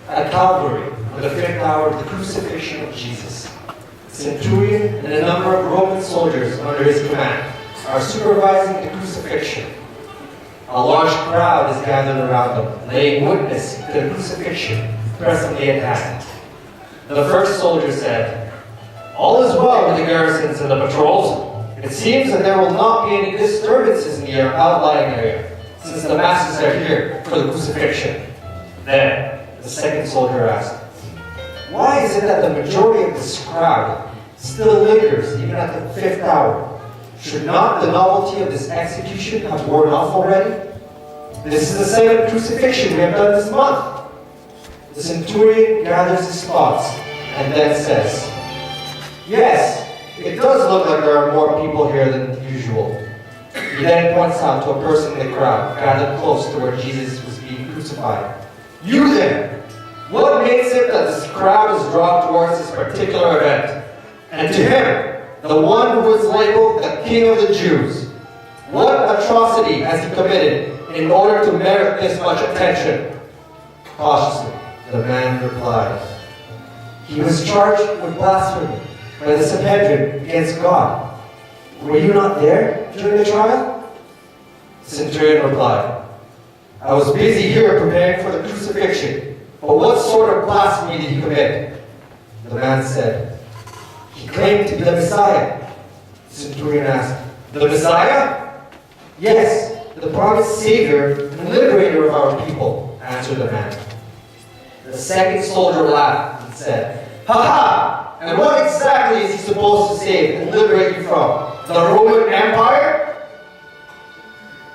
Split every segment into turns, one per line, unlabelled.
At Calvary, on the 5th hour of the crucifixion of Jesus, the centurion and a number of Roman soldiers under his command are supervising the crucifixion. A large crowd is gathered around them, laying witness to the crucifixion presently at hand. The first soldier said, "All is well with the garrisons and the patrols. It seems that there will not be any disturbances in the outlying area, since the masses are here for the crucifixion." Then, the second soldier asked, "Why is it that the majority of this crowd still lingers even at the 5th hour? Should not the novelty of this execution have worn off already? This is the same crucifixion we have done this month." The centurion gathers his thoughts and then says, "Yes, it does look like there are more people here than usual." He then points out to a person in the crowd gathered close to where Jesus was being crucified. "You then, what makes it that this crowd is drawn towards this particular event? And to him, the one who is labeled the King of the Jews, what atrocity has he committed in order to merit this much attention?" Cautiously, the man replied, "He was charged with blasphemy by the Sanhedrin against God. Were you not there during the trial?" The centurion replied, "I was busy here preparing for the crucifixion, but what sort of blasphemy did he commit?" The man said, "He claimed to be the Messiah." The centurion asked, "The Messiah?" "Yes, the promised Savior and liberator of our people," answered the man. The second soldier laughed and said, "Ha ha! And what exactly is he supposed to save and liberate you from? The Roman Empire?"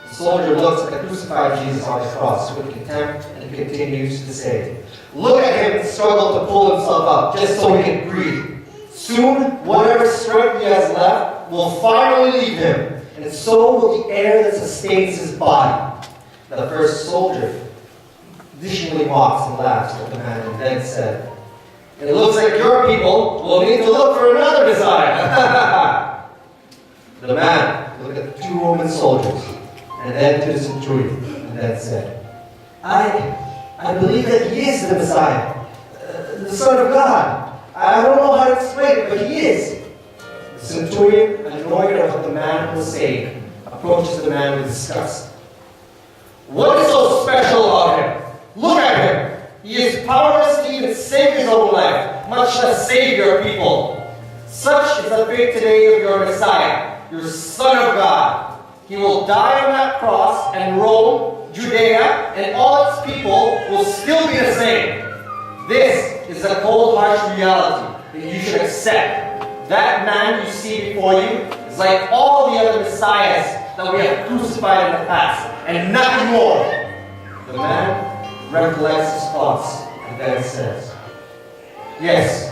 The soldier looks at the crucified Jesus on the cross with contempt and continues to say, "Look at him struggle to pull himself up just so he can breathe. Soon, whatever strength he has left will finally leave him, and so will the air that sustains his body." The first soldier additionally mocks and laughs at the man and then said, "It looks like your people will need to look for another Messiah." The man looked at the 2 Roman soldiers and then to the centurion and then said, I believe that he is the Messiah, the Son of God. I don't know how to explain it, but he is." The centurion, annoyed at what the man was saying, approaches the man with disgust. "What is so special about him? Look at him. He is powerless to even save his own life, much less save your people. Such is the fate today of your Messiah, your Son of God. He will die on that cross, and Rome, Judea, and all its people will still be the same. This is the cold, harsh reality that you should accept. That man you see before you is like all the other messiahs that we have crucified in the past, and nothing more." The man recollects his thoughts and then says, "Yes,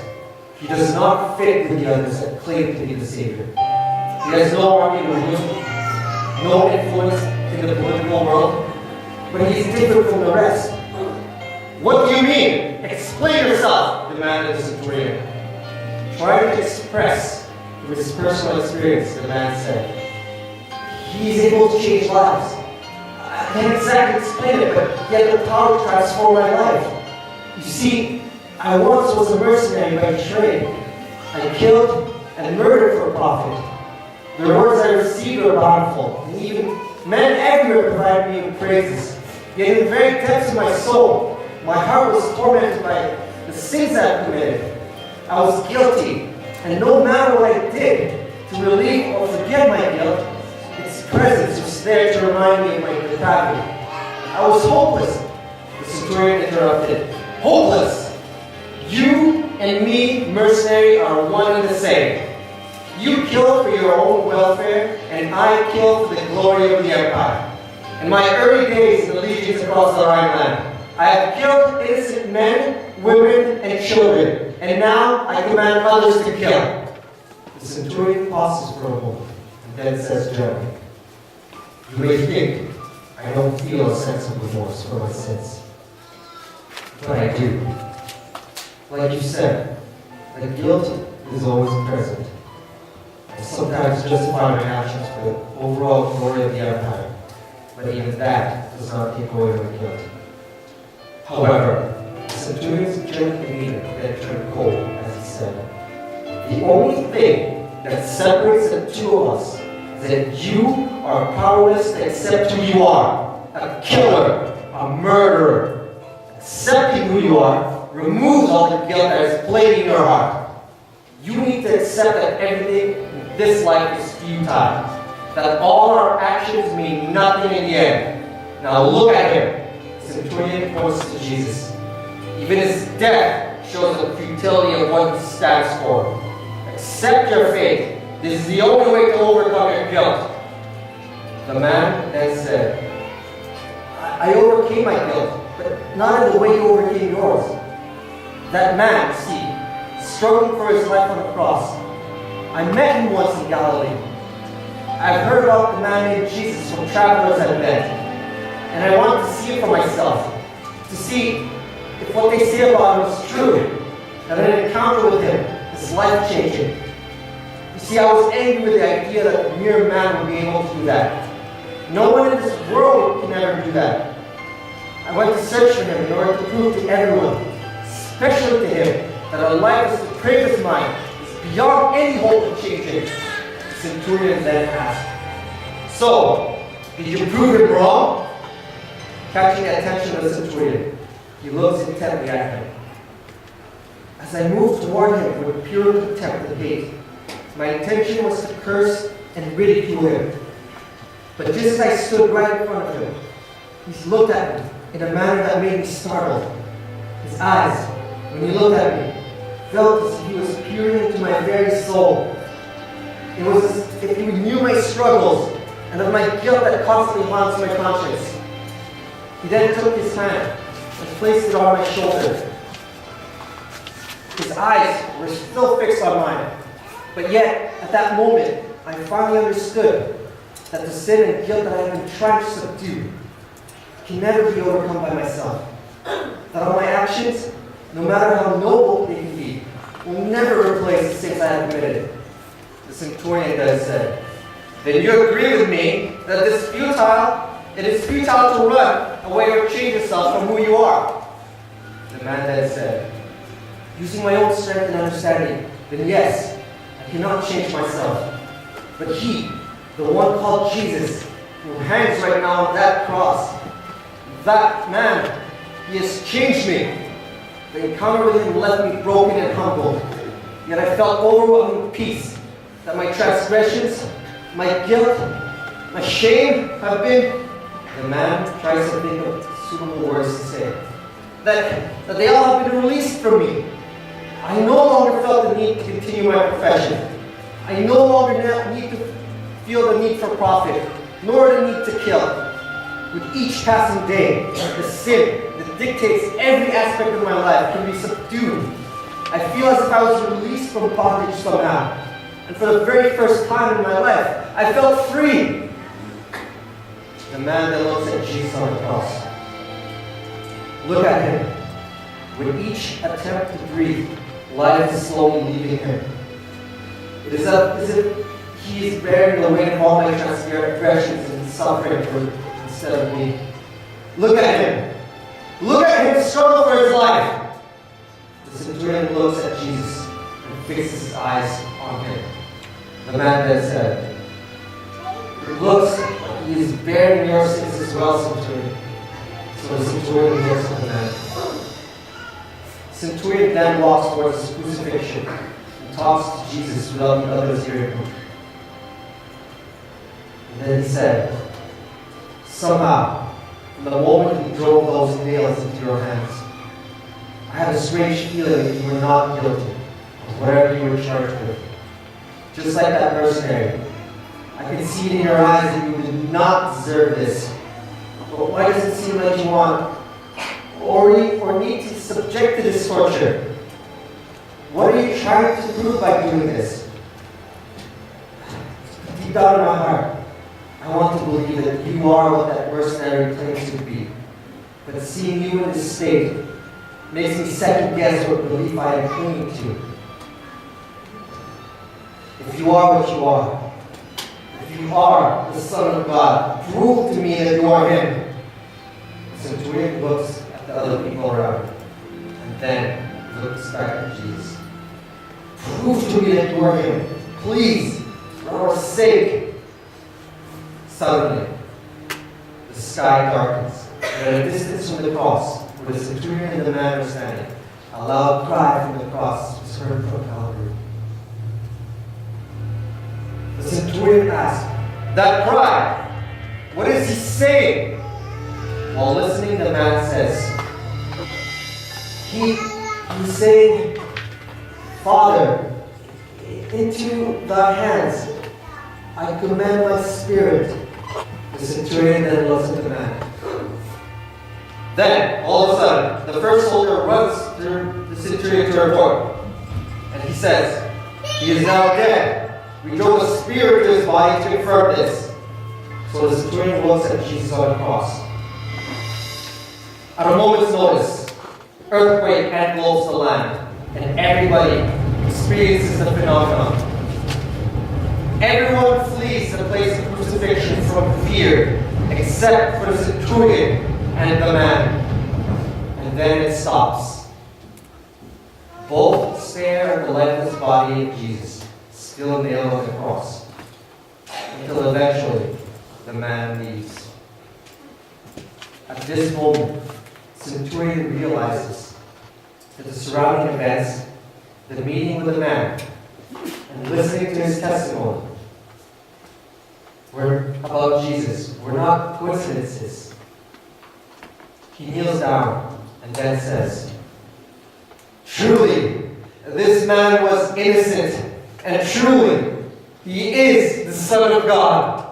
he does not fit with the others that claim to be the Savior. He has no army with him, no influence in the political world, but he is different from the rest." "What do you mean? Explain yourself," demanded the centurion. Trying to express through his personal experience, the man said, "He is able to change lives. I can't exactly explain it, but he had the power to transform my life. You see, I once was a mercenary by trade. I killed and murdered for profit. The rewards I received were bountiful, and even men everywhere provided me with praises. Yet in the very depths of my soul, my heart was tormented by the sins I had committed. I was guilty, and no matter what I did to relieve or forget my guilt, its presence was there to remind me of my depravity. I was hopeless." The centurion interrupted. "Hopeless? You and me, mercenary, are one and the same. You kill for your own welfare, and I kill for the glory of the empire. In my early days in the legions across the Rhineland, I have killed innocent men, women, and children, and now I command others to kill." The centurion pauses for a moment and then says gently, "You may think I don't feel a sense of remorse for my sins, but I do. Like you said, the guilt is always present. I sometimes justify my actions for the overall glory of the empire, but even that does not take away my guilt. However, the centurion then turned cold as he said, "The only thing that separates the two of us is that you are powerless to accept who you are, a killer, a murderer. Accepting who you are removes all the guilt that is plaguing your heart. You need to accept that everything in this life is futile, that all our actions mean nothing in the end. Now look at him." The centurion points to Jesus. Even his death shows the futility of what he stands for. Accept your fate. This is the only way to overcome your guilt. The man then said, I overcame my guilt, but not in the way you overcame yours. That man, see, struggling for his life on the cross. I met him once in Galilee. I've heard about the man named Jesus from travelers I've met, and I want to see it for myself, to see if what they say about him is true, that an encounter with him is life-changing. You see, I was angry with the idea that a mere man would be able to do that. No one in this world can ever do that. I went to search for him in order to prove to everyone, especially to him, that a life as depraved as mine is beyond any hope of changing. The centurion then asked, "So, did you prove him wrong?" Catching the attention of the centurion, he looks intently at him. As I moved toward him with pure contempt and hate, my intention was to curse and ridicule him. But just as I stood right in front of him, he looked at me in a manner that made me startled. His eyes, when he looked at me, felt as if he was peering into my very soul. It was as if he knew my struggles and of my guilt that constantly haunts my conscience. He then took his hand and placed it on my shoulder. His eyes were still fixed on mine, but yet, at that moment, I finally understood that the sin and guilt that I have been trying to subdue can never be overcome by myself. That all my actions, no matter how noble they can be, will never replace the sins I have committed. The centurion then said, "Then you agree with me that it is futile to run away or change yourself from who you are?" The man then said, "Using my own strength and understanding, then yes, I cannot change myself. But he, the one called Jesus, who hangs right now on that cross, that man, he has changed me. The encounter with him left me broken and humbled. Yet I felt overwhelming with peace that my transgressions, my guilt, my shame have been..." The man tries to think of suitable words to say. That they all have been released from me. I no longer felt the need to continue my profession. I no longer need to feel the need for profit, nor the need to kill. With each passing day, the sin that dictates every aspect of my life can be subdued. I feel as if I was released from bondage somehow. And for the very first time in my life, I felt free. The man that looks at Jesus on the cross. Look at him. With each attempt to breathe, life is slowly leaving him. It is as if he is bearing the weight of all my transgressions and suffering instead of me. Look at him. Look at him struggle for his life. The centurion looks at Jesus and fixes his eyes on him. The man then said, "It looks like he is bearing your sins as well, centurion." So the centurion looks at the man. The centurion then walks towards his crucifixion and talks to Jesus without the others hearing him. And then he said, "Somehow, from the moment you drove those nails into your hands, I had a strange feeling that you were not guilty of whatever you were charged with. Just like that mercenary, I could see it in your eyes that you did not deserve this. But why does it seem like you want or need to subject to this torture? What are you trying to prove by doing this?" Deep down in my heart, I want to believe that you are what that mercenary claims to be. But seeing you in this state makes me second guess what belief I am clinging to. If you are what you are, if you are the Son of God, prove to me that you are Him. The centurion looks at the other people around, and then looks back at Jesus. Prove to me that you are him. Please, for our sake. Suddenly, the sky darkens, and at a distance from the cross, where the centurion and the man were standing, a loud cry from the cross was heard from Calvary. The centurion asked, "That cry, what is he saying?" While listening, the man says, He's saying, "Father, into thy hands I commend my spirit." The centurion then looks at the man. Then, all of a sudden, the first soldier runs through the centurion to report. And he says, "He is now dead. We drove a spear into his body to confirm this." So the centurion looks at Jesus on the cross. At a moment's notice, earthquake engulfs the land, and everybody experiences the phenomenon. Everyone flees the place of crucifixion from fear, except for the centurion and the man. And then it stops. Both stare at the lifeless body of Jesus, still nailed on the cross, until eventually the man leaves. At this moment, the centurion realizes that the surrounding events, the meeting with the man, and listening to his testimony about Jesus were not coincidences. He kneels down and then says, "Truly, this man was innocent, and truly, he is the Son of God."